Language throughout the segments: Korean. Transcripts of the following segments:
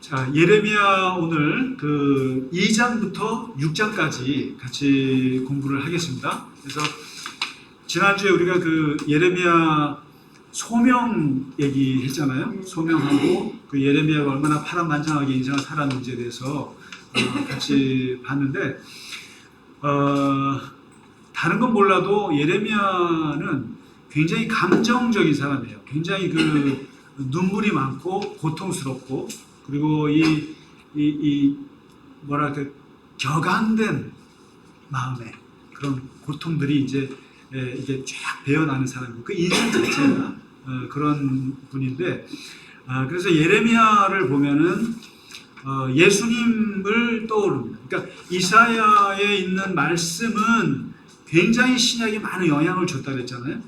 자, 예레미야 오늘 그 2장부터 6장까지 같이 공부를 하겠습니다. 그래서 지난주에 우리가 그 예레미야 소명 얘기했잖아요. 소명하고 그 예레미야가 얼마나 파란만장하게 인생을 살았는지에 대해서 같이 봤는데 다른 건 몰라도 예레미야는 굉장히 감정적인 사람이에요. 굉장히 그 눈물이 많고 고통스럽고 그리고 이 뭐랄까 격앙된 마음에 그런 고통들이 이제 이게 쫙 배어나는 사람이고 그 인생 자체가 그런 분인데 그래서 예레미야를 보면은 예수님을 떠오릅니다. 그러니까 이사야에 있는 말씀은 굉장히 신약에 많은 영향을 줬다 그랬잖아요.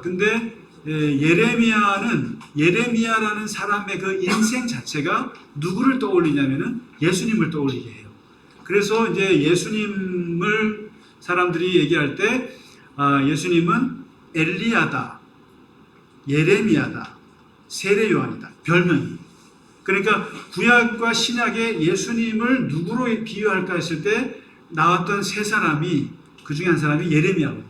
근데 예레미야라는 사람의 그 인생 자체가 누구를 떠올리냐면은 예수님을 떠올리게 해요. 그래서 이제 예수님을 사람들이 얘기할 때 예수님은 엘리야다, 예레미야다, 세례 요한이다 별명이. 그러니까 구약과 신약의 예수님을 누구로 비유할까 했을 때 나왔던 세 사람이 그 중에 한 사람이 예레미야거든요.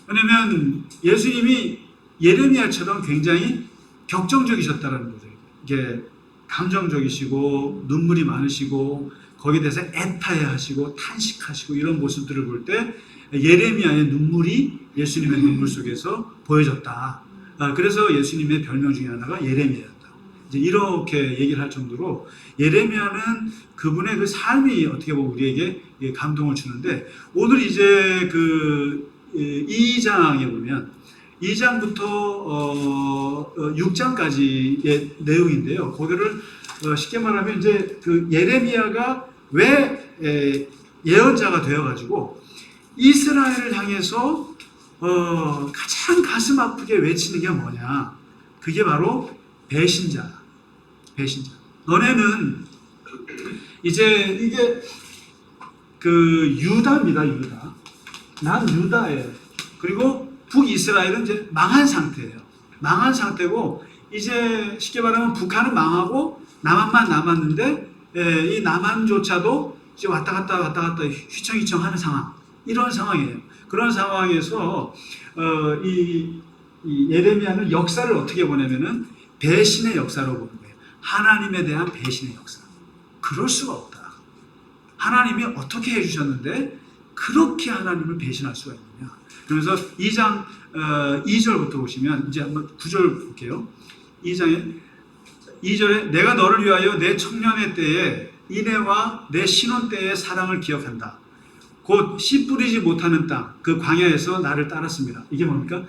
왜냐하면 예수님이 예레미야처럼 굉장히 격정적이셨다는 거죠. 이게 감정적이시고 눈물이 많으시고 거기에 대해서 애타해하시고 탄식하시고 이런 모습들을 볼 때 예레미야의 눈물이 예수님의 눈물 속에서 보여졌다. 그래서 예수님의 별명 중에 하나가 예레미야였다. 이제 이렇게 얘기를 할 정도로 예레미야는 그분의 그 삶이 어떻게 보면 우리에게 감동을 주는데 오늘 이제 그 2장에 보면 2장부터 6장까지의 내용인데요. 거기를 쉽게 말하면 이제 그 예레미야가 왜 예언자가 되어가지고 이스라엘을 향해서 가장 가슴 아프게 외치는 게 뭐냐? 그게 바로 배신자. 너네는 이제 이게 그 유다입니다. 유다. 난 유다예요. 그리고 북이스라엘은 이제 망한 상태예요. 망한 상태고 이제 쉽게 말하면 북한은 망하고 남한만 남았는데 이 남한조차도 이제 왔다 갔다 휘청휘청하는 상황. 이런 상황이에요. 그런 상황에서 이 예레미야는 역사를 어떻게 보냐면은 배신의 역사로 보는 거예요. 하나님에 대한 배신의 역사. 그럴 수가 없다. 하나님이 어떻게 해주셨는데 그렇게 하나님을 배신할 수가 있느냐. 그래서 2장 2절부터 보시면 이제 한번 9절 볼게요. 2장에 2절에 내가 너를 위하여 내 청년의 때에 인애와 내 신혼 때의 사랑을 기억한다. 곧 씨 뿌리지 못하는 땅 그 광야에서 나를 따랐습니다. 이게 뭡니까?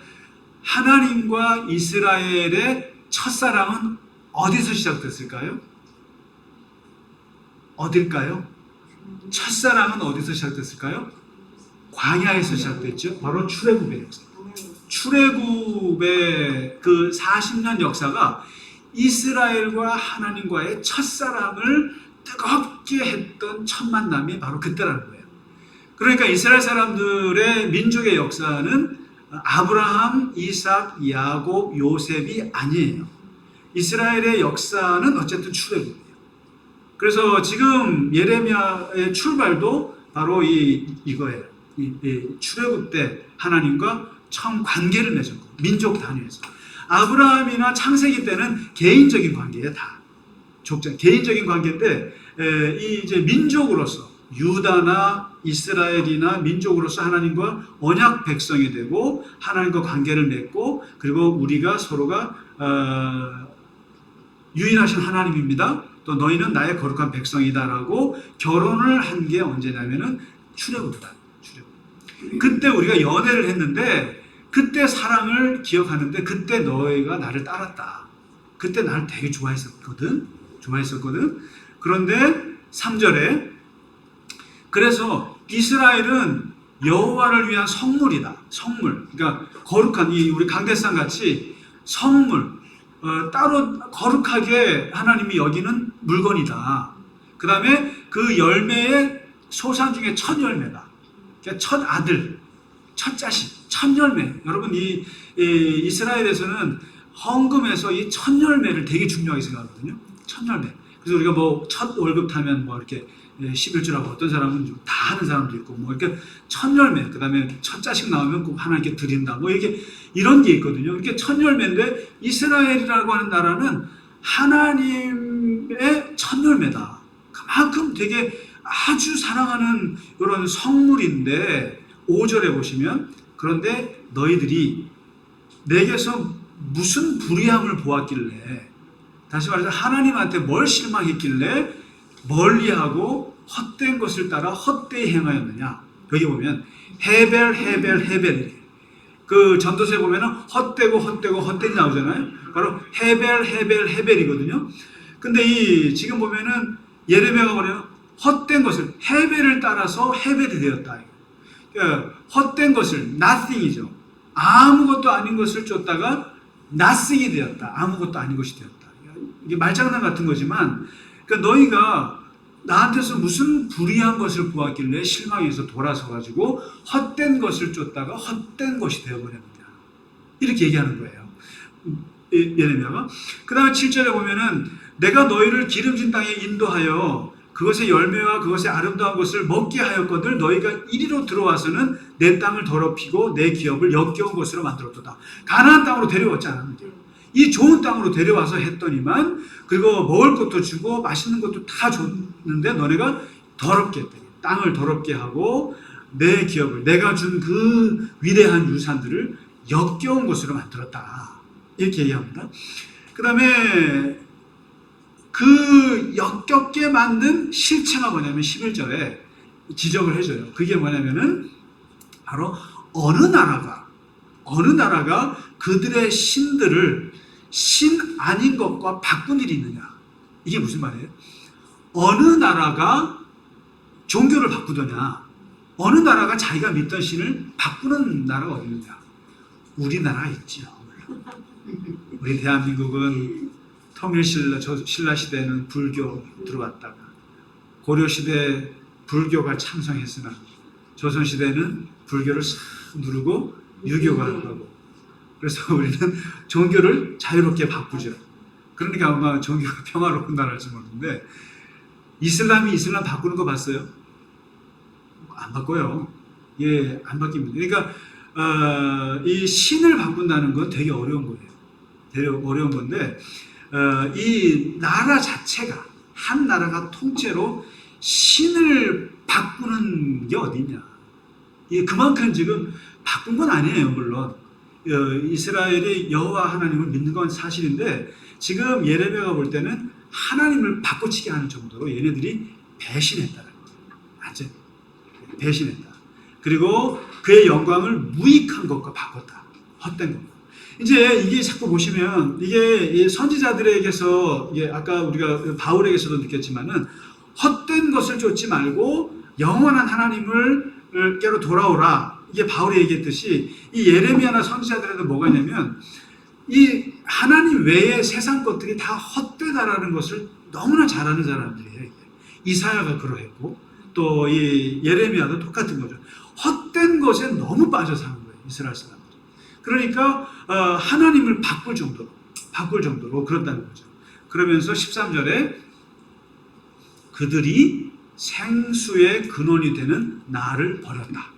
하나님과 이스라엘의 첫사랑은 어디서 시작됐을까요? 어딜까요? 첫사랑은 어디서 시작됐을까요? 광야에서 시작됐죠. 바로 출애굽의 역사. 출애굽의 그 40년 역사가 이스라엘과 하나님과의 첫사랑을 뜨겁게 했던 첫 만남이 바로 그때라는 거예요. 그러니까 이스라엘 사람들의 민족의 역사는 아브라함, 이삭, 야곱, 요셉이 아니에요. 이스라엘의 역사는 어쨌든 출애굽이에요. 그래서 지금 예레미야의 출발도 바로 이거예요. 출애굽 때 하나님과 처음 관계를 맺었고 민족 단위에서 아브라함이나 창세기 때는 개인적인 관계예요. 다 개인적인 관계인데 이제 민족으로서 유다나 이스라엘이나 민족으로서 하나님과 언약 백성이 되고 하나님과 관계를 맺고 그리고 우리가 서로가 유일하신 하나님입니다. 또 너희는 나의 거룩한 백성이다라고 결혼을 한 게 언제냐면은 출애굽이다. 그때 우리가 연애를 했는데 그때 사랑을 기억하는데 그때 너희가 나를 따랐다. 그때 나를 되게 좋아했었거든. 그런데 3절에 그래서 이스라엘은 여호와를 위한 성물이다. 성물. 그러니까 거룩한 우리 강대상 같이 성물. 따로 거룩하게 하나님이 여기는 물건이다. 그 다음에 그 열매의 소산 중에 첫 열매다. 그러니까 첫 아들, 첫 자식, 첫 열매. 여러분 이스라엘에서는 헌금에서 이 첫 열매를 되게 중요하게 생각하거든요. 첫 열매. 그래서 우리가 뭐 첫 월급 타면 뭐 이렇게 11주라고 어떤 사람은 좀 다 하는 사람도 있고 뭐 이렇게 첫 열매 그다음에 첫 자식 나오면 꼭 하나님께 드린다 뭐 이렇게 이런 게 있거든요. 이렇게 첫 열매인데 이스라엘이라고 하는 나라는 하나님의 첫 열매다. 그만큼 되게 아주 사랑하는 이런 성물인데 5절에 보시면 그런데 너희들이 내게서 무슨 불의함을 보았길래 다시 말해서 하나님한테 뭘 실망했길래 멀리하고 헛된 것을 따라 헛되이 행하였느냐. 여기 보면 헤벨 그 전도서에 보면은 헛되고 헛되이 나오잖아요. 바로 헤벨이거든요. 근데 이 지금 보면은 예레미야가 뭐래요? 헛된 것을 헤벨을 따라서 헤벨이 되었다. 그러니까 헛된 것을 nothing이죠. 아무것도 아닌 것을 쫓다가 nothing이 되었다. 아무것도 아닌 것이 되었다. 이게 말장난 같은 거지만 그러니까 너희가 나한테서 무슨 불의한 것을 보았길래 실망해서 돌아서가지고 헛된 것을 쫓다가 헛된 것이 되어버렸느냐. 이렇게 얘기하는 거예요. 예레미야가. 그 다음에 7절에 보면은 내가 너희를 기름진 땅에 인도하여 그것의 열매와 그것의 아름다운 것을 먹게 하였거늘 너희가 이리로 들어와서는 내 땅을 더럽히고 내 기업을 역겨운 것으로 만들었도다. 가나안 땅으로 데려왔지 않았느냐. 이 좋은 땅으로 데려와서 했더니만 그리고 먹을 것도 주고 맛있는 것도 다 줬는데 너네가 더럽게 했다. 땅을 더럽게 하고 내 기업을 내가 준 그 위대한 유산들을 역겨운 것으로 만들었다. 이렇게 얘기합니다. 그 다음에 그 역겹게 만든 실체가 뭐냐면 11절에 지적을 해줘요. 그게 뭐냐면은 바로 어느 나라가 그들의 신들을 신 아닌 것과 바꾼 일이 있느냐. 이게 무슨 말이에요? 어느 나라가 종교를 바꾸더냐. 어느 나라가 자기가 믿던 신을 바꾸는 나라가 어디 있느냐. 우리나라가 있지요. 우리 대한민국은 통일신라 시대에는 불교 들어왔다가 고려시대 불교가 창성했으나 조선시대는 불교를 싹 누르고 유교가 하고 그래서 우리는 종교를 자유롭게 바꾸죠. 그러니까 아마 종교가 평화로운 나라일지 모르는데 이슬람 바꾸는 거 봤어요? 안 바꿔요. 예, 안 바뀝니다. 그러니까 이 신을 바꾼다는 건 되게 어려운 거예요. 되게 어려운 건데 이 나라 자체가 한 나라가 통째로 신을 바꾸는 게 어디냐. 그만큼 지금 바꾼 건 아니에요. 물론 이스라엘이 여호와 하나님을 믿는 건 사실인데 지금 예레미야가 볼 때는 하나님을 바꿔치기 하는 정도로 얘네들이 배신했다는 거예요. 맞죠? 배신했다. 그리고 그의 영광을 무익한 것과 바꿨다. 헛된 것. 이제 이게 자꾸 보시면 이게 선지자들에게서 이게 아까 우리가 바울에게서도 느꼈지만은 헛된 것을 쫓지 말고 영원한 하나님을께로 돌아오라. 이게 바울이 얘기했듯이 이 예레미야나 선지자들에도 뭐가 있냐면 이 하나님 외의 세상 것들이 다 헛되다라는 것을 너무나 잘 아는 사람들이에요. 이사야가 그러했고 또 이 예레미야도 똑같은 거죠. 헛된 것에 너무 빠져 사는 거예요. 이스라엘 사람들. 그러니까 하나님을 바꿀 정도로 그런다는 거죠. 그러면서 13절에 그들이 생수의 근원이 되는 나를 버렸다.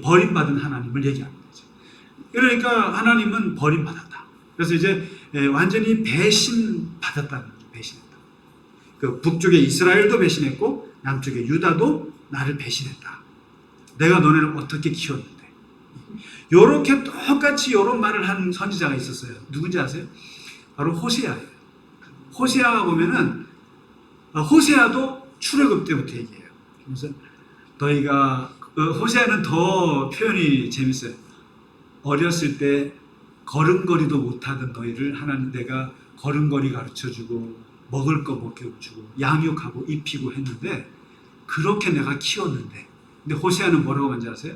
버림받은 하나님을 얘기하는 거죠. 그러니까 하나님은 버림받았다. 그래서 이제 완전히 배신받았다는 거죠. 배신했다. 그 북쪽에 이스라엘도 배신했고 남쪽에 유다도 나를 배신했다. 내가 너네를 어떻게 키웠는데. 요렇게 똑같이 요런 말을 한 선지자가 있었어요. 누군지 아세요? 바로 호세아예요. 호세아가 보면은 호세아도 출애굽 때부터 얘기해요. 그래서 너희가 호세아는 더 표현이 재밌어요. 어렸을 때 걸음걸이도 못하던 너희를 하나님 내가 걸음걸이 가르쳐주고 먹을 거 먹여주고 양육하고 입히고 했는데 그렇게 내가 키웠는데 근데 호세아는 뭐라고 하는지 아세요?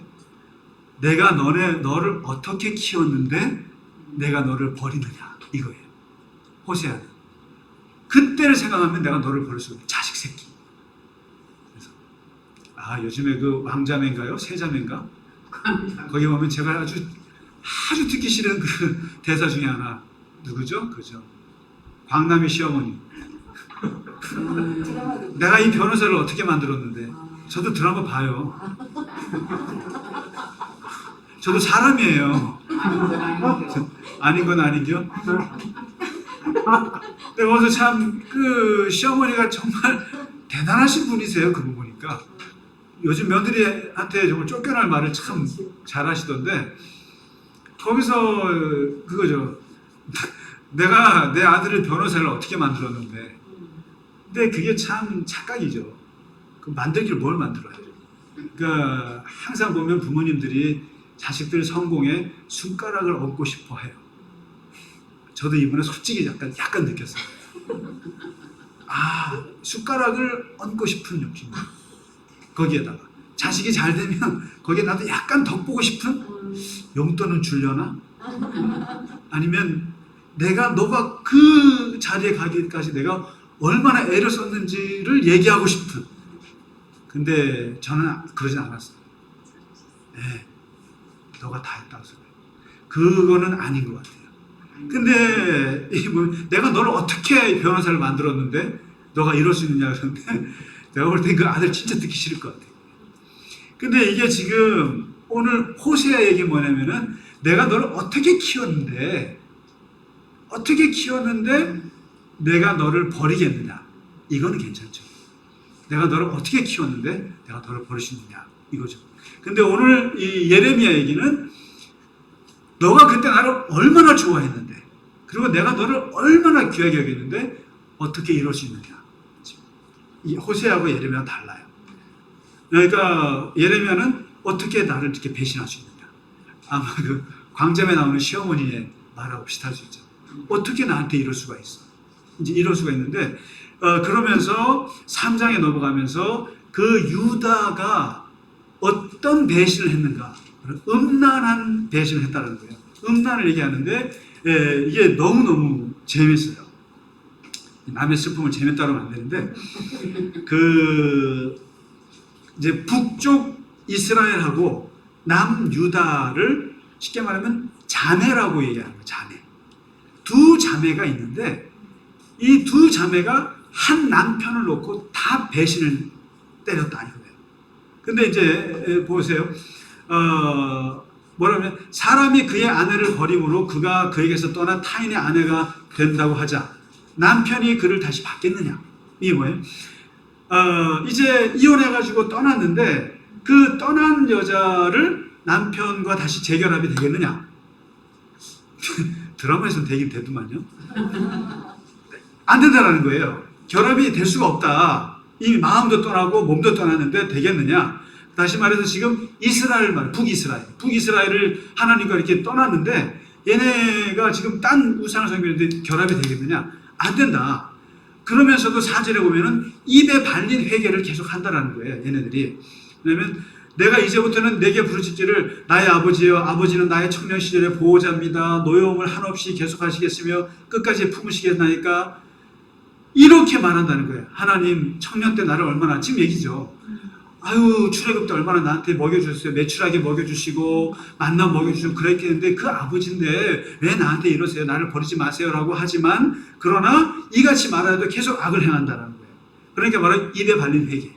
내가 너를 어떻게 키웠는데 내가 너를 버리느냐 이거예요. 호세아는 그때를 생각하면 내가 너를 버릴 수 없는 자식 새끼. 그래서 요즘에 그 왕자매인가요? 세자매인가? 거기 보면 제가 아주 듣기 싫은 그 대사 중에 하나 누구죠? 그죠? 광남의 시어머니. 내가 이 변호사를 어떻게 만들었는데. 저도 드라마 봐요. 저도 사람이에요. 아닌 건 아니죠. 근데 거기서 참 그 시어머니가 정말 대단하신 분이세요. 그거 보니까 요즘 며느리한테 정말 쫓겨날 말을 참 잘하시던데 거기서 그거죠. 내가 내 아들을 변호사를 어떻게 만들었는데. 근데 그게 참 착각이죠. 그 만들기를 뭘 만들어요. 그러니까 항상 보면 부모님들이 자식들 성공에 숟가락을 얹고 싶어 해요. 저도 이번에 솔직히 약간 느꼈어요. 아, 숟가락을 얹고 싶은 욕심. 거기에다가 자식이 잘 되면 거기에 나도 약간 덕보고 싶은 용돈은 주려나? 아니면 너가 그 자리에 가기까지 내가 얼마나 애를 썼는지를 얘기하고 싶은. 근데 저는 그러진 않았어요. 네, 너가 다 했다고 생각해요. 그거는 아닌 것 같아요. 근데 내가 너를 어떻게 변호사를 만들었는데 너가 이럴 수 있느냐 그러는데 내가 볼 땐 그 아들 진짜 듣기 싫을 것 같아요. 근데 이게 지금 오늘 호세아 얘기 뭐냐면은 내가 너를 어떻게 키웠는데 내가 너를 버리겠느냐. 이거는 괜찮죠. 내가 너를 어떻게 키웠는데 내가 너를 버릴 수 있느냐. 이거죠. 근데 오늘 이 예레미야 얘기는 너가 그때 나를 얼마나 좋아했는데 그리고 내가 너를 얼마나 귀하게 여겼는데 어떻게 이럴 수 있느냐. 이 호세아하고 예레미야가 달라요. 그러니까 예레미야는 어떻게 나를 이렇게 배신할 수 있느냐. 아마 그 광점에 나오는 시어머니의 말하고 비슷할 수 있죠. 어떻게 나한테 이럴 수가 있어. 이제 이럴 수가 있는데 그러면서 3장에 넘어가면서 그 유다가 어떤 배신을 했는가. 음란한 배신을 했다는 거예요. 음란을 얘기하는데 이게 너무너무 재밌어요. 남의 슬픔을 재밌다고 하면 안 되는데 이제 북쪽 이스라엘하고 남유다를 쉽게 말하면 자매라고 얘기하는 거예요. 자매. 두 자매가 있는데 이 두 자매가 한 남편을 놓고 다 배신을 때렸다 이거예요. 근데 이제 보세요. 뭐라면 사람이 그의 아내를 버림으로 그가 그에게서 떠나 타인의 아내가 된다고 하자 남편이 그를 다시 받겠느냐. 이게 뭐예요? 이제 이혼해가지고 떠났는데 그 떠난 여자를 남편과 다시 재결합이 되겠느냐. 드라마에서는 되긴 되더만요. 안 된다는 거예요. 결합이 될 수가 없다. 이미 마음도 떠나고 몸도 떠났는데 되겠느냐. 다시 말해서 지금 북이스라엘을 하나님과 이렇게 떠났는데 얘네가 지금 딴 우상을 섬기는데 결합이 되겠느냐. 안 된다. 그러면서도 4절에 보면은 입에 발린 회개를 계속 한다라는 거예요. 얘네들이. 왜냐면 내가 이제부터는 내게 부르짖기를 나의 아버지여 아버지는 나의 청년 시절의 보호자입니다. 노여움을 한없이 계속하시겠으며 끝까지 품으시겠나이까 이렇게 말한다는 거예요. 하나님 청년 때 나를 얼마나 지금 얘기죠. 아유 출애굽 때 얼마나 나한테 먹여주셨어요. 매출하게 먹여주시고 만나 먹여주시고 그랬겠는데 그 아버지인데 왜 나한테 이러세요. 나를 버리지 마세요라고 하지만 그러나 이같이 말하여도 계속 악을 행한다는 거예요. 그러니까 바로 입에 발린 회개.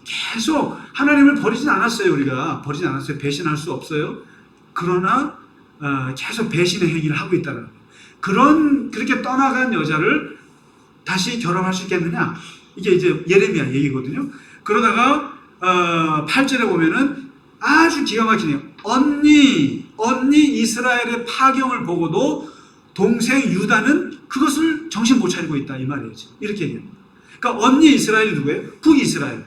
계속 하나님을 버리진 않았어요. 우리가 버리진 않았어요. 배신할 수 없어요. 그러나 계속 배신의 행위를 하고 있다는 거예요. 그렇게 떠나간 여자를 다시 결혼할 수 있겠느냐. 이게 이제 예레미야 얘기거든요. 그러다가 8절에 보면은 아주 기가 막히네요. 언니 이스라엘의 파경을 보고도 동생 유다는 그것을 정신 못 차리고 있다 이 말이에요. 이렇게 얘기합니다. 그러니까 언니 이스라엘이 누구예요? 북이스라엘.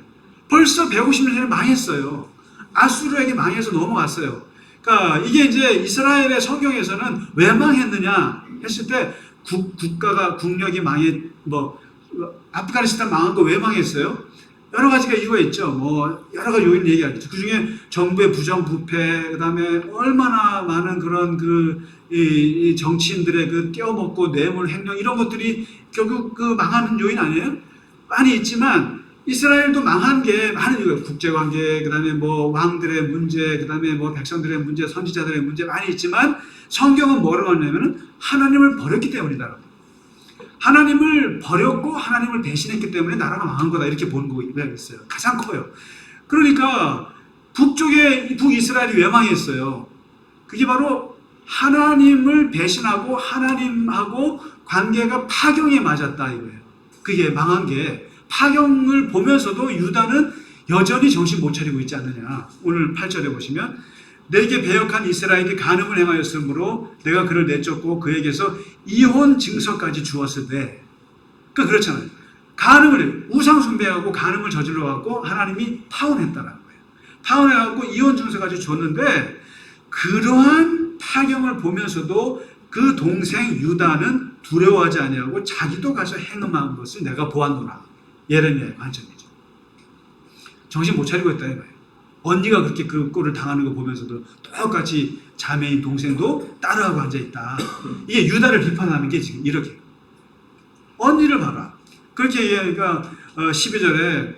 벌써 150년 전에 망했어요. 아수르에게 망해서 넘어갔어요. 그러니까 이게 이제 이스라엘의 성경에서는 왜 망했느냐 했을 때 국력이 아프가니스탄 망한 거 왜 망했어요? 여러 가지가 이유가 있죠. 여러 가지 요인 얘기하겠죠. 그 중에 정부의 부정부패, 그 다음에 얼마나 많은 그런 이 정치인들의 그 떼어먹고 뇌물 횡령 이런 것들이 결국 그 망하는 요인 아니에요? 많이 있지만 이스라엘도 망한 게 많은 이유가 국제관계, 그 다음에 왕들의 문제, 그 다음에 백성들의 문제, 선지자들의 문제 많이 있지만 성경은 뭐라고 하냐면은 하나님을 버렸기 때문이다. 하나님을 버렸고 하나님을 배신했기 때문에 나라가 망한 거다 이렇게 보는 거가 있어요. 가장 커요. 그러니까 북이스라엘이 왜 망했어요? 그게 바로 하나님을 배신하고 하나님하고 관계가 파경에 맞았다 이거예요. 그게 망한 게 파경을 보면서도 유다는 여전히 정신 못 차리고 있지 않느냐. 오늘 8절에 보시면 내게 배역한 이스라엘에게 간음을 행하였으므로 내가 그를 내쫓고 그에게서 이혼 증서까지 주었으되, 그러니까 그렇잖아요. 간음을 우상 숭배하고 간음을 저질러 갖고 하나님이 파혼했다라는 거예요. 파혼해 갖고 이혼 증서까지 줬는데 그러한 파경을 보면서도 그 동생 유다는 두려워하지 아니하고 자기도 가서 행음한 것을 내가 보았노라. 예레미야의 관점이죠. 정신 못 차리고 있다 이거예요. 언니가 그렇게 그 꼴을 당하는 거 보면서도 똑같이 자매인 동생도 따라하고 앉아있다. 이게 유다를 비판하는 게 지금 이렇게. 언니를 봐라. 그렇게 얘기하니까 12절에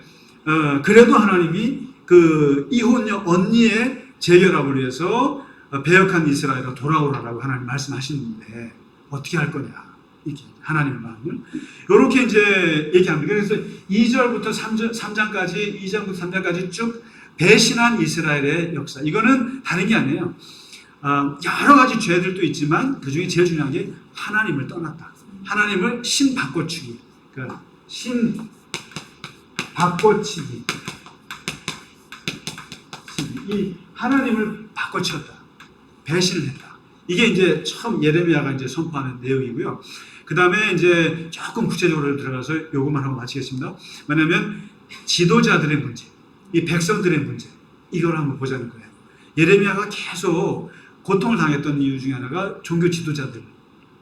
그래도 하나님이 그 이혼녀 언니의 재결합을 위해서 배역한 이스라엘로 돌아오라라고 하나님 말씀하시는데 어떻게 할 거냐. 이렇게 하나님의 마음을 이렇게 이제 얘기합니다. 그래서 2절부터 3장까지 2장부터 3장까지 쭉 배신한 이스라엘의 역사. 이거는 다른 게 아니에요. 여러 가지 죄들도 있지만 그 중에 제일 중요한 게 하나님을 떠났다. 하나님을 신 바꿔치기. 그러니까 신 바꿔치기. 이 하나님을 바꿔치웠다. 배신을 했다. 이게 이제 처음 예레미야가 이제 선포하는 내용이고요. 그 다음에 이제 조금 구체적으로 들어가서 요것만 하고 마치겠습니다. 뭐냐면 지도자들의 문제, 이 백성들의 문제, 이걸 한번 보자는 거예요. 예레미야가 계속 고통을 당했던 이유 중에 하나가 종교 지도자들,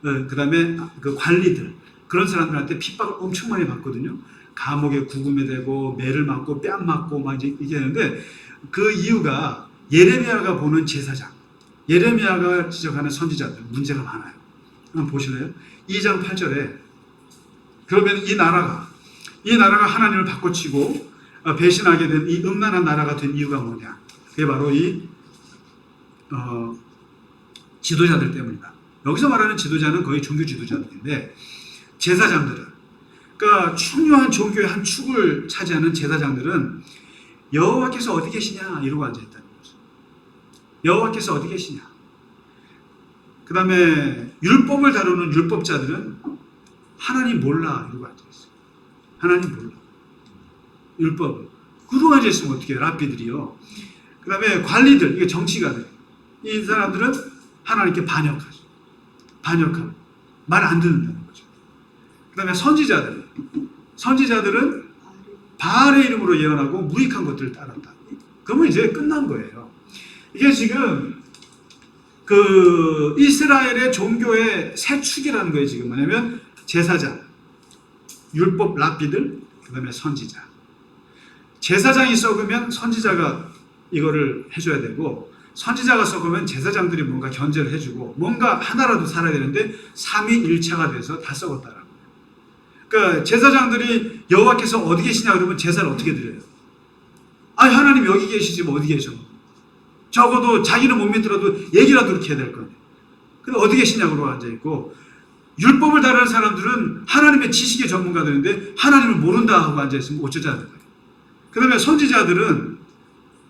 그 다음에 그 관리들, 그런 사람들한테 핍박을 엄청 많이 받거든요. 감옥에 구금이 되고 매를 맞고 뺨 맞고 막 이제 이게 하는데 그 이유가 예레미야가 보는 제사장, 예레미야가 지적하는 선지자들 문제가 많아요. 한번 보실래요? 2장 8절에 그러면 이 나라가 하나님을 바꿔치고 배신하게 된 이 음란한 나라가 된 이유가 뭐냐? 그게 바로 이 지도자들 때문이다. 여기서 말하는 지도자는 거의 종교 지도자들인데 제사장들은, 그러니까 중요한 종교의 한 축을 차지하는 제사장들은 여호와께서 어디 계시냐 이러고 앉아있다는 거죠. 여호와께서 어디 계시냐. 그 다음에 율법을 다루는 율법자들은 하나님 몰라 이러고 앉아있어요. 하나님 몰라. 율법을. 그러고 앉아있으면 어떻게 해요? 랍비들이요. 그 다음에 관리들, 이게 정치가들. 이 사람들은 하나님께 반역하죠. 반역하고 말 안 듣는다는 거죠. 그 다음에 선지자들은 바알의 이름으로 예언하고 무익한 것들을 따랐다. 그러면 이제 끝난 거예요. 이게 지금 그 이스라엘의 종교의 세 축이라는 거예요. 지금 뭐냐면 제사장, 율법 랍비들, 그 다음에 선지자. 제사장이 썩으면 선지자가 이거를 해줘야 되고, 선지자가 썩으면 제사장들이 뭔가 견제를 해주고 뭔가 하나라도 살아야 되는데 3위1차가 돼서 다 썩었다라고. 그러니까 제사장들이 여호와께서 어디 계시냐 그러면 제사를 어떻게 드려요? 아니 하나님 여기 계시지 뭐 어디 계셔? 적어도 자기는 못 믿더라도 얘기라도 이렇게 해야 될 거 아니에요. 근데 어디 계시냐고 앉아있고, 율법을 다루는 사람들은 하나님의 지식의 전문가들인데 하나님을 모른다 하고 앉아있으면 어쩌자 하는 거예요. 그 다음에 선지자들은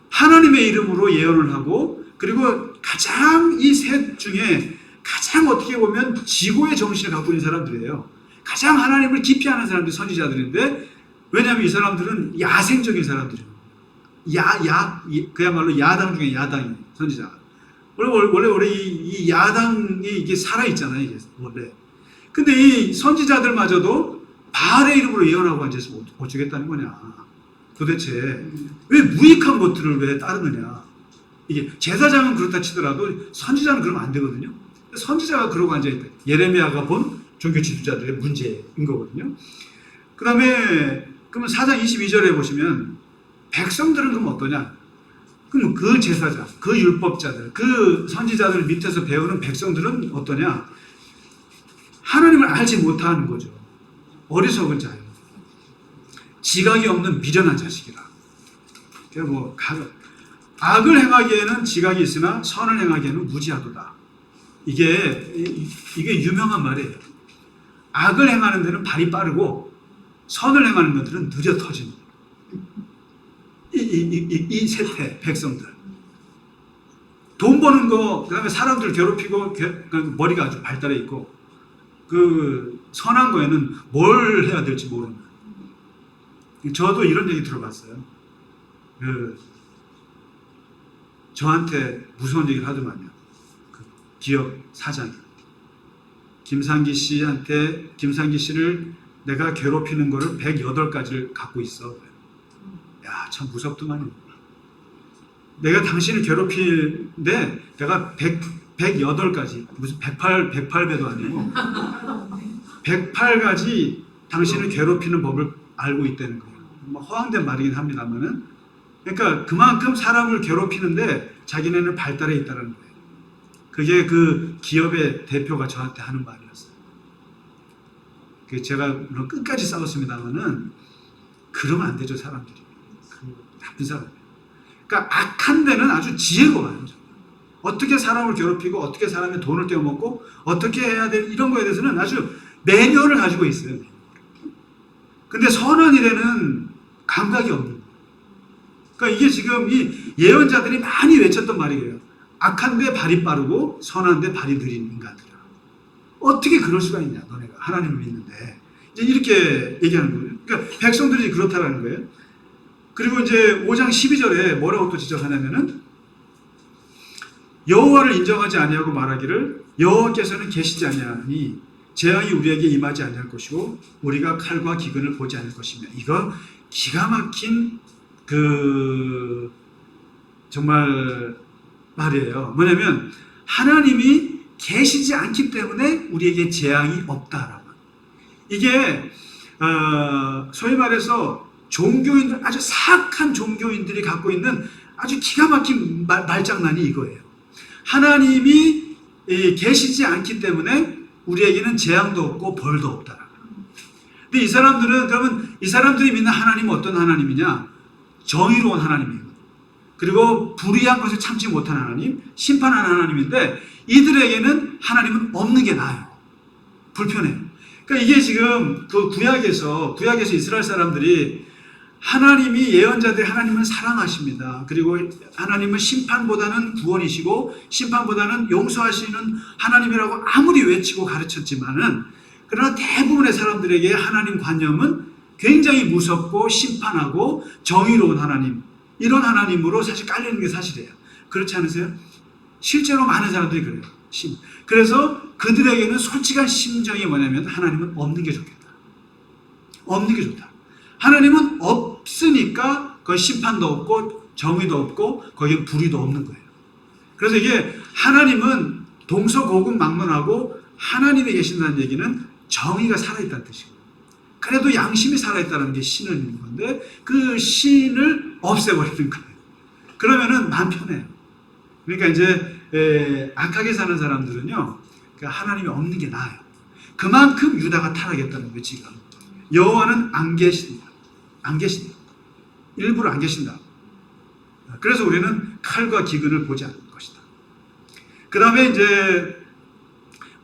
하나님의 이름으로 예언을 하고, 그리고 가장 이 셋 중에 가장 어떻게 보면 지고의 정신을 갖고 있는 사람들이에요. 가장 하나님을 깊이 아는 사람들이 선지자들인데, 왜냐하면 이 사람들은 야생적인 사람들이에요. 그야말로 야당 중에 야당이에요, 선지자가. 원래 이 야당이 이게 살아있잖아요, 이게 원래. 근데 이 선지자들마저도 바알의 이름으로 예언하고 앉아서 어쩌겠다는 거냐. 도대체 왜 무익한 것들을 왜 따르느냐. 이게 제사장은 그렇다 치더라도 선지자는 그러면 안 되거든요. 선지자가 그러고 앉아있다. 예레미야가 본 종교 지도자들의 문제인 거거든요. 그 다음에 그러면 4장 22절에 보시면 백성들은 그럼 어떠냐? 그럼 그 제사장, 그 율법자들, 그 선지자들 밑에서 배우는 백성들은 어떠냐? 하나님을 알지 못하는 거죠. 어리석은 자예요. 지각이 없는 미련한 자식이라. 그러니까 뭐 악을 행하기에는 지각이 있으나 선을 행하기에는 무지하도다. 이게 유명한 말이에요. 악을 행하는 데는 발이 빠르고 선을 행하는 것들은 느려 터집니다. 이 세태 백성들. 돈 버는 거, 그 다음에 사람들 괴롭히고 머리가 아주 발달해 있고 그 선한 거에는 뭘 해야 될지 모르는. 저도 이런 얘기 들어봤어요. 저한테 무서운 얘기를 하더만요. 그 기업 사장이 김상기 씨를 내가 괴롭히는 거를 108가지를 갖고 있어. 야, 참 무섭더만요. 내가 당신을 괴롭히는데 내가 108가지, 무슨 108배도 아니고 108가지 당신을 괴롭히는 법을 알고 있다는 거예요. 뭐 허황된 말이긴 합니다만은, 그러니까 그만큼 사람을 괴롭히는데 자기네는 발달해 있다는 거예요. 그게 그 기업의 대표가 저한테 하는 말이었어요. 제가 물론 끝까지 싸웠습니다만은 그러면 안 되죠, 사람들이. 나쁜 사람. 그러니까 악한 데는 아주 지혜가 많아요. 어떻게 사람을 괴롭히고 어떻게 사람의 돈을 떼어먹고 어떻게 해야 될 이런 거에 대해서는 아주 매뉴얼을 가지고 있어요. 근데 선한 일에는 감각이 없는 거예요. 그러니까 이게 지금 이 예언자들이 많이 외쳤던 말이에요. 악한데 발이 빠르고 선한데 발이 느린 인간들아. 어떻게 그럴 수가 있냐, 너네가 하나님을 믿는데. 이제 이렇게 얘기하는 거예요. 그러니까 백성들이 그렇다라는 거예요. 그리고 이제 5장 12절에 뭐라고 또 지적하냐면은 여호와를 인정하지 아니하고 말하기를 여호와께서는 계시지 아니하니 재앙이 우리에게 임하지 아니할 것이고 우리가 칼과 기근을 보지 않을 것이며. 이거 기가 막힌 그 정말 말이에요. 뭐냐면 하나님이 계시지 않기 때문에 우리에게 재앙이 없다라고. 이게 소위 말해서 종교인들, 아주 사악한 종교인들이 갖고 있는 아주 기가 막힌 말장난이 이거예요. 하나님이 계시지 않기 때문에 우리에게는 재앙도 없고 벌도 없다. 근데 이 사람들은, 그러면 이 사람들이 믿는 하나님은 어떤 하나님이냐? 정의로운 하나님이에요. 그리고 불의한 것을 참지 못한 하나님, 심판하는 하나님인데 이들에게는 하나님은 없는 게 나아요. 불편해요. 그러니까 이게 지금 그 구약에서 이스라엘 사람들이 하나님이, 예언자들이 하나님은 사랑하십니다. 그리고 하나님은 심판보다는 구원이시고 심판보다는 용서하시는 하나님이라고 아무리 외치고 가르쳤지만은, 그러나 대부분의 사람들에게 하나님 관념은 굉장히 무섭고 심판하고 정의로운 하나님, 이런 하나님으로 사실 깔리는 게 사실이에요. 그렇지 않으세요? 실제로 많은 사람들이 그래요. 그래서 그들에게는 솔직한 심정이 뭐냐면 하나님은 없는 게 좋겠다. 없는 게 좋다. 하나님은 없으니까 거기 심판도 없고 정의도 없고 거기에 불의도 없는 거예요. 그래서 이게 하나님은 동서고금망론하고 하나님이 계신다는 얘기는 정의가 살아있다는 뜻이고, 그래도 양심이 살아있다는 게 신을 믿는 건데 그 신을 없애버리는 거예요. 그러면은 마음 편해요. 그러니까 이제 악하게 사는 사람들은요, 하나님이 없는 게 나아요. 그만큼 유다가 타락했다는 거예요. 지금 여호와는 안 계신다. 안 계신다. 일부러 안 계신다. 그래서 우리는 칼과 기근을 보지 않을 것이다. 그 다음에 이제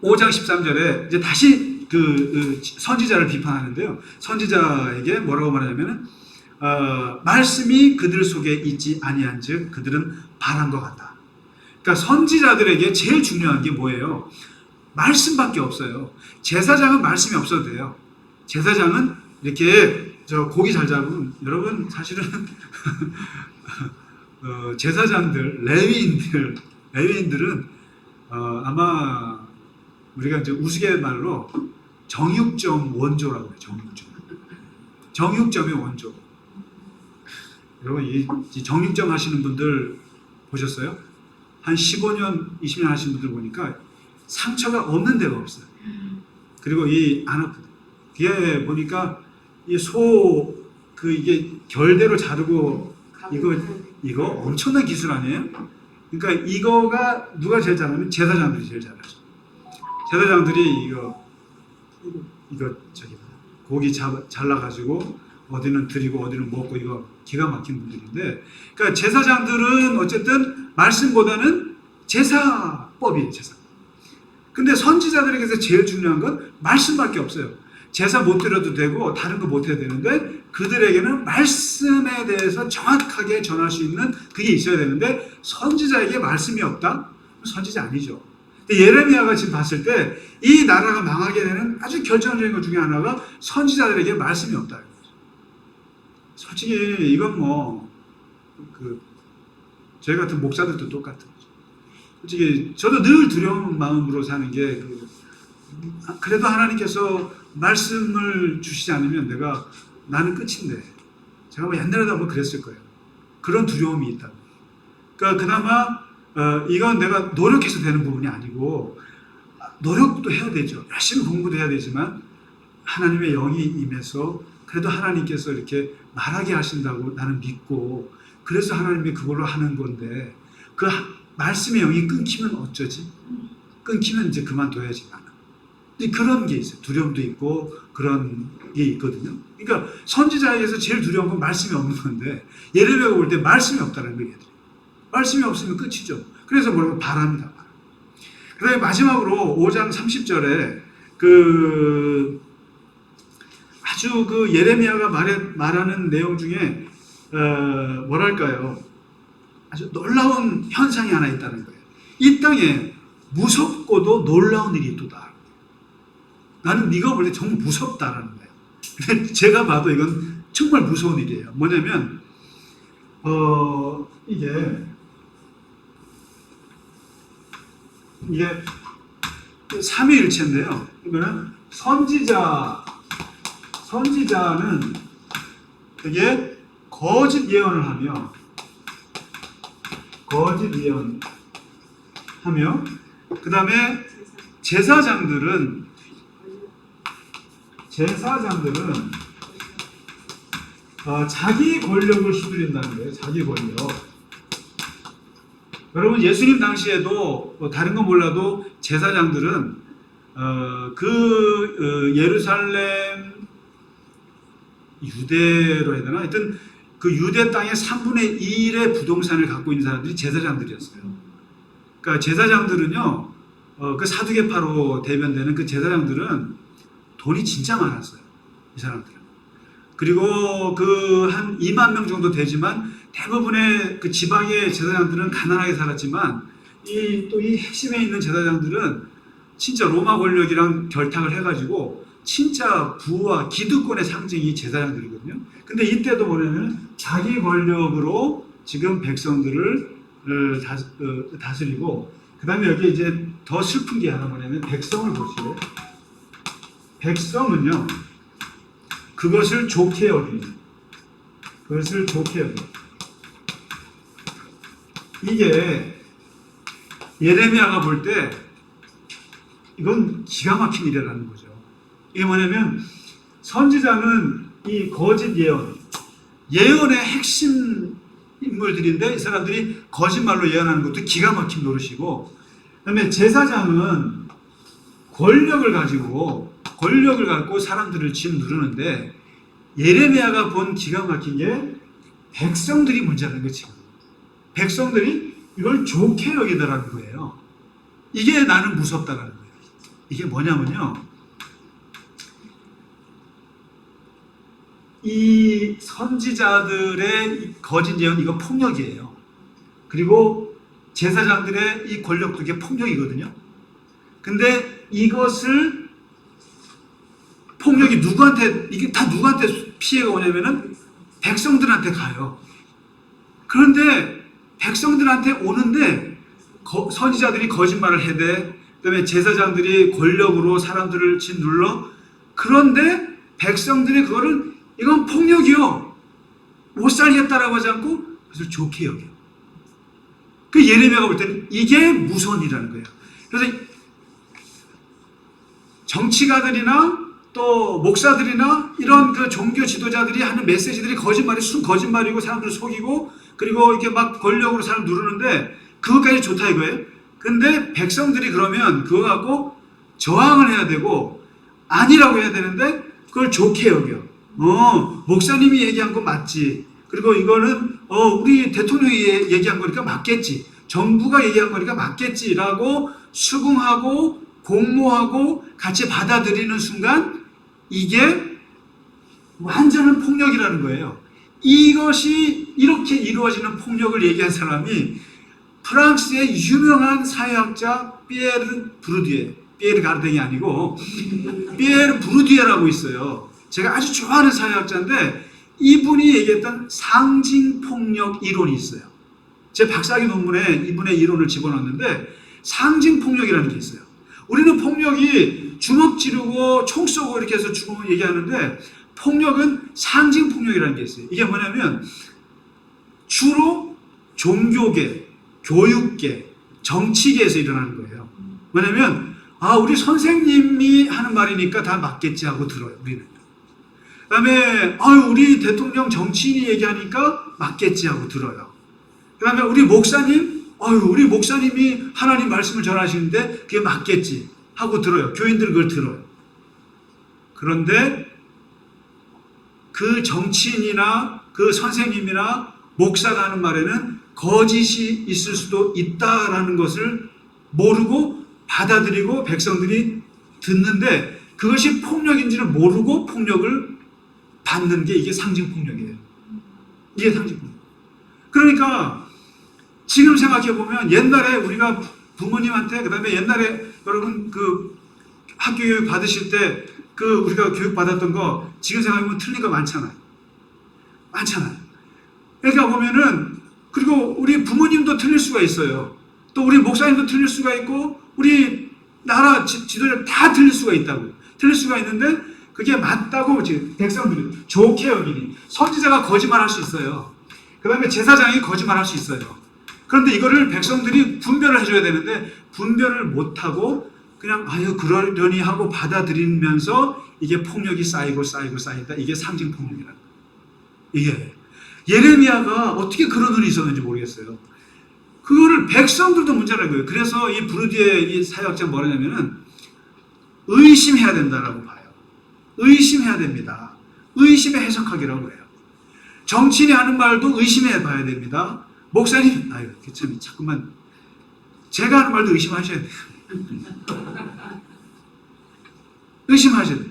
5장 13절에 이제 다시 그 선지자를 비판하는데요. 선지자에게 뭐라고 말하냐면은 말씀이 그들 속에 있지 아니한즉 그들은 바람과 같다. 그러니까 선지자들에게 제일 중요한 게 뭐예요? 말씀밖에 없어요. 제사장은 말씀이 없어도 돼요. 제사장은 이렇게 고기 잘 잡으면, 여러분 사실은 제사장들, 레위인들은 아마 우리가 이제 우스갯말로 정육점 원조라고 해요. 정육점의 원조. 여러분 이 정육점 하시는 분들 보셨어요? 한 15년, 20년 하시는 분들 보니까 상처가 없는 데가 없어요. 그리고 안 아프다. 뒤에 보니까 이게 결대로 자르고 이거 엄청난 기술 아니에요? 그러니까 이거가 누가 제일 잘하면 제사장들이 제일 잘하죠. 제사장들이 이거 고기 잘라가지고 어디는 드리고 어디는 먹고, 이거 기가 막힌 분들인데, 그러니까 제사장들은 어쨌든 말씀보다는 제사법이에요. 제사. 근데 선지자들에게서 제일 중요한 건 말씀밖에 없어요. 제사 못 드려도 되고 다른 거 못 해야 되는데 그들에게는 말씀에 대해서 정확하게 전할 수 있는 그게 있어야 되는데 선지자에게 말씀이 없다? 선지자 아니죠. 근데 예레미야가 지금 봤을 때 이 나라가 망하게 되는 아주 결정적인 것 중에 하나가 선지자들에게 말씀이 없다. 솔직히 이건 저희 같은 목사들도 똑같은 거죠. 솔직히 저도 늘 두려운 마음으로 사는 게 그래도 하나님께서 말씀을 주시지 않으면 나는 끝인데 제가 옛날에도 한번 그랬을 거예요. 그런 두려움이 있다고. 그러니까 그나마 이건 내가 노력해서 되는 부분이 아니고 노력도 해야 되죠. 열심히 공부도 해야 되지만 하나님의 영이 임해서 그래도 하나님께서 이렇게 말하게 하신다고 나는 믿고 그래서 하나님이 그걸로 하는 건데 그 말씀의 영이 끊기면 어쩌지? 끊기면 이제 그만둬야지만. 그런 게 있어요. 두려움도 있고 그런 게 있거든요. 그러니까 선지자에게서 제일 두려운 건 말씀이 없는 건데 예레미야가 올 때 말씀이 없다는 거예요. 말씀이 없으면 끝이죠. 그래서 뭐라고 바랍니다. 그 다음에 마지막으로 5장 30절에 아주 예레미야가 말하는 내용 중에 뭐랄까요? 아주 놀라운 현상이 하나 있다는 거예요. 이 땅에 무섭고도 놀라운 일이 있도다. 나는 네가 볼 때 정말 무섭다라는 거예요. 근데 제가 봐도 이건 정말 무서운 일이에요. 뭐냐면 이게 삼위일체인데요. 이거는 선지자는 이게 거짓 예언을 하며 그 다음에 제사장들은 자기 권력을 휘두른다는 거예요. 자기 권력. 여러분 예수님 당시에도 다른 건 몰라도 제사장들은 예루살렘 유대로 해야 되나? 하여튼 그 유대 땅의 3분의 1의 부동산을 갖고 있는 사람들이 제사장들이었어요. 그러니까 제사장들은요, 그 사두개파로 대변되는 그 제사장들은 돈이 진짜 많았어요. 이 사람들은. 그리고 한 2만 명 정도 되지만 대부분의 그 지방의 제사장들은 가난하게 살았지만 이 핵심에 있는 제사장들은 진짜 로마 권력이랑 결탁을 해가지고 진짜 부와 기득권의 상징이 제사장들이거든요. 근데 이때도 뭐냐면 자기 권력으로 지금 백성들을 다스리고 그 다음에 여기 이제 더 슬픈 게 하나 뭐냐면 백성을 보시래. 백성은요 그것을 좋게 여기는 이게 예레미야가 볼 때 이건 기가 막힌 일이라는 거죠. 이게 뭐냐면 선지자는 이 거짓 예언의 핵심 인물들인데 이 사람들이 거짓말로 예언하는 것도 기가 막힌 노릇이고 그다음에 제사장은 권력을 갖고 사람들을 짓누르는데 예레미야가 본 기가 막힌 게 백성들이 문제라는 거지. 백성들이 이걸 좋게 여기더라는 거예요. 이게 나는 무섭다라는 거예요. 이게 뭐냐면요. 이 선지자들의 거짓 예언 이거 폭력이에요. 그리고 제사장들의 이 권력도 이게 폭력이거든요. 근데 이것을 폭력이 이게 다 누구한테 피해가 오냐면은 백성들한테 가요. 그런데 백성들한테 오는데 선지자들이 거짓말을 해대. 그다음에 제사장들이 권력으로 사람들을 짓눌러. 그런데 백성들이 이건 폭력이요. 못 살겠다라고 하지 않고 그것을 좋게 여겨. 그 예레미야가 볼 때는 이게 무서운 일이라는 거예요. 그래서 정치가들이나 또 목사들이나 이런 그 종교 지도자들이 하는 메시지들이 거짓말이고 사람들을 속이고 그리고 이렇게 막 권력으로 사람 누르는데 그것까지 좋다 이거예요. 근데 백성들이 그러면 그거 갖고 저항을 해야 되고 아니라고 해야 되는데 그걸 좋게 여겨. 목사님이 얘기한 거 맞지. 그리고 이거는 우리 대통령이 얘기한 거니까 맞겠지. 정부가 얘기한 거니까 맞겠지라고 수긍하고 공모하고 같이 받아들이는 순간 이게 완전한 폭력이라는 거예요. 이것이 이렇게 이루어지는 폭력을 얘기한 사람이 프랑스의 유명한 사회학자 피에르 부르디에, 피에르 가르댕이 아니고 피에르 부르디에라고 있어요. 제가 아주 좋아하는 사회학자인데 이분이 얘기했던 상징폭력 이론이 있어요. 제 박사학위 논문에 이분의 이론을 집어넣었는데 상징폭력이라는 게 있어요. 우리는 폭력이 주먹 지르고 총 쏘고 이렇게 해서 죽으면 얘기하는데 폭력은 상징폭력이라는 게 있어요. 이게 뭐냐면 주로 종교계, 교육계, 정치계에서 일어나는 거예요. 뭐냐면 우리 선생님이 하는 말이니까 다 맞겠지 하고 들어요. 우리는. 그 다음에 우리 대통령 정치인이 얘기하니까 맞겠지 하고 들어요. 그 다음에 우리 목사님 우리 목사님이 하나님 말씀을 전하시는데 그게 맞겠지 하고 들어요. 교인들은 그걸 들어요. 그런데 그 정치인이나 그 선생님이나 목사가 하는 말에는 거짓이 있을 수도 있다라는 것을 모르고 받아들이고 백성들이 듣는데 그것이 폭력인지를 모르고 폭력을 받는 게 이게 상징폭력이에요. 이게 상징폭력. 그러니까 지금 생각해보면 옛날에 우리가 부모님한테 그 다음에 옛날에 여러분 그 학교 교육 받으실 때 그 우리가 교육 받았던 거 지금 생각해보면 틀린 거 많잖아요. 많잖아요. 그러니까 보면은 그리고 우리 부모님도 틀릴 수가 있어요. 또 우리 목사님도 틀릴 수가 있고 우리 나라 지도자 다 틀릴 수가 있다고. 틀릴 수가 있는데 그게 맞다고 지금 백성들이 좋게 여기니 선지자가 거짓말할 수 있어요. 그 다음에 제사장이 거짓말할 수 있어요. 그런데 이거를 백성들이 분별을 해줘야 되는데 분별을 못하고 그냥 그러려니 하고 받아들이면서 이게 폭력이 쌓이고 쌓인다. 이게 상징폭력이라는 거예요. 이게 예레미야가 어떻게 그런 눈이 있었는지 모르겠어요. 그거를 백성들도 문제라는 거예요. 그래서 이 부르디에 이 사회학자가 뭐라냐면은 의심해야 된다라고 봐요. 의심해야 됩니다. 의심의 해석하기라고 해요. 정치인이 하는 말도 의심해 봐야 됩니다. 목사님, 참 자꾸만 제가 하는 말도 의심하셔야 돼요. 의심하셔야 돼요.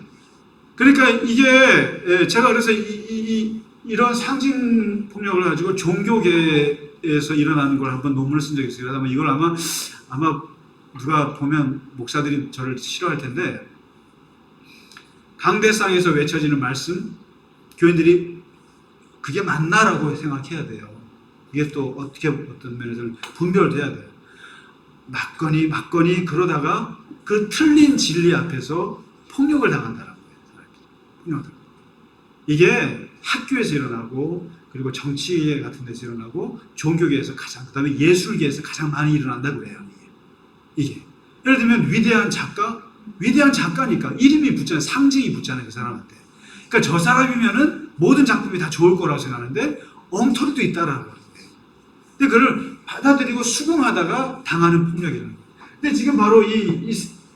그러니까 이게 제가 그래서 이런 상징 폭력을 가지고 종교계에서 일어나는 걸 한번 논문을 쓴 적이 있어요. 그래서 이걸 아마 누가 보면 목사들이 저를 싫어할 텐데 강대상에서 외쳐지는 말씀 교인들이 그게 맞나라고 생각해야 돼요. 이게 또 어떻게 어떤 면에서는 분별돼야 돼요. 맞거니 그러다가 그 틀린 진리 앞에서 폭력을 당한다는 거예요. 이게 학교에서 일어나고 그리고 정치계 같은 데서 일어나고 종교계에서 그다음에 예술계에서 가장 많이 일어난다고 해요. 이게 예를 들면 위대한 작가니까 이름이 붙잖아요. 상징이 붙잖아요. 그 사람한테. 그러니까 저 사람이면은 모든 작품이 다 좋을 거라고 생각하는데 엉터리도 있다라는 거예요. 근데 그걸 받아들이고 수긍하다가 당하는 폭력이라는 거예요. 근데 지금 바로 이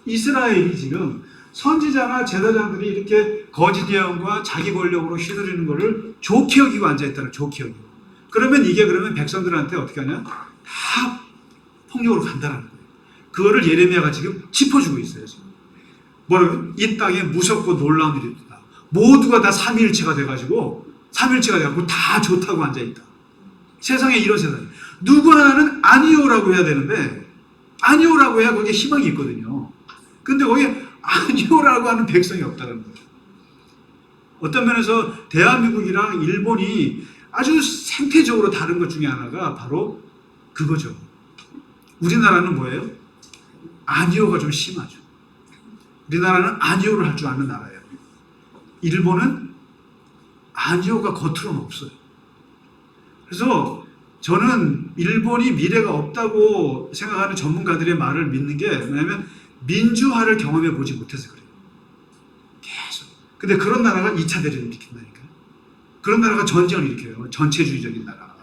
이스라엘이 지금 선지자나 제사장들이 이렇게 거짓 예언과 자기 권력으로 휘두르는 것을 좋게 여기고 앉아있다는 좋게 여기고. 그러면 백성들한테 어떻게 하냐? 다 폭력으로 간다는 거예요. 그거를 예레미야가 지금 짚어주고 있어요. 지금. 뭐라고요? 이 땅에 무섭고 놀라운 일이 있다. 모두가 다 삼위일체가 돼가지고 다 좋다고 앉아있다. 세상에 이런 세상이. 누구 하나는 아니오라고 해야 되는데 아니오라고 해야 거기에 희망이 있거든요. 근데 거기에 아니오라고 하는 백성이 없다는 거예요. 어떤 면에서 대한민국이랑 일본이 아주 생태적으로 다른 것 중에 하나가 바로 그거죠. 우리나라는 뭐예요? 아니오가 좀 심하죠. 우리나라는 아니오를 할 줄 아는 나라예요. 일본은 아니오가 겉으로는 없어요. 그래서 저는 일본이 미래가 없다고 생각하는 전문가들의 말을 믿는 게 뭐냐면 민주화를 경험해 보지 못해서 그래요. 계속. 근데 그런 나라가 2차 대전을 일으킨다니까요. 그런 나라가 전쟁을 일으켜요. 전체주의적인 나라.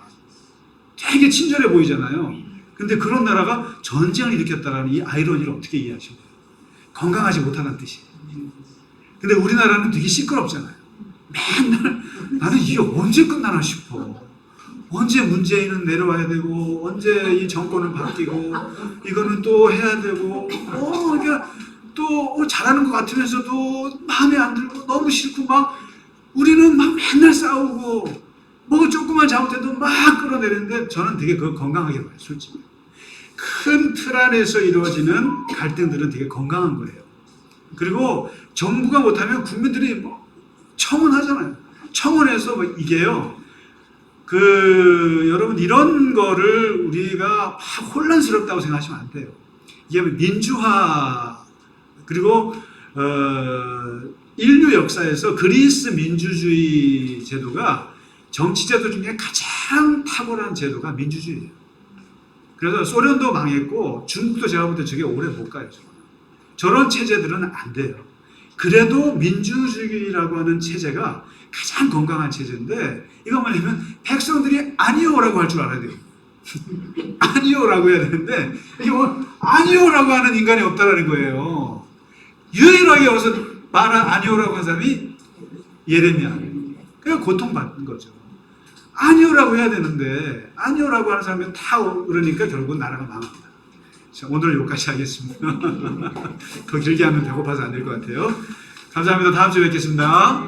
되게 친절해 보이잖아요. 근데 그런 나라가 전쟁을 일으켰다라는 이 아이러니를 어떻게 이해하시나요? 건강하지 못하다는 뜻이에요. 근데 우리나라는 되게 시끄럽잖아요. 맨날 나는 이게 언제 끝나나 싶어. 언제 문재인은 내려와야 되고 언제 이 정권은 바뀌고 이거는 또 해야 되고 그러니까 또 잘하는 것 같으면서도 마음에 안 들고 너무 싫고 막 우리는 막 맨날 싸우고 뭐 조금만 잘못해도 막 끌어내리는데 저는 되게 그거 건강하게 봐요, 솔직히. 큰 틀 안에서 이루어지는 갈등들은 되게 건강한 거예요. 그리고 정부가 못하면 국민들이 뭐 청원하잖아요. 청원해서 뭐 이게요. 여러분 이런 거를 우리가 막 혼란스럽다고 생각하시면 안 돼요. 이게 민주화 그리고 인류 역사에서 그리스 민주주의 제도가 정치 제도 중에 가장 탁월한 제도가 민주주의예요. 그래서 소련도 망했고 중국도 제가 볼 때 저게 오래 못 가요. 저런 체제들은 안 돼요. 그래도 민주주의라고 하는 체제가 가장 건강한 체제인데 이거 뭐냐면 백성들이 아니요라고 할 줄 알아야 돼요. 아니요라고 해야 되는데 이게 뭐 아니요라고 하는 인간이 없다라는 거예요. 유일하게 여기서 말한 아니요라고 하는 사람이 예레미야. 그냥 고통받는 거죠. 아니요라고 해야 되는데 아니요라고 하는 사람이 다 그러니까 결국은 나라가 망합니다. 자, 오늘 여기까지 하겠습니다. 더 길게 하면 배고파서 안 될 것 같아요. 감사합니다. 다음 주에 뵙겠습니다.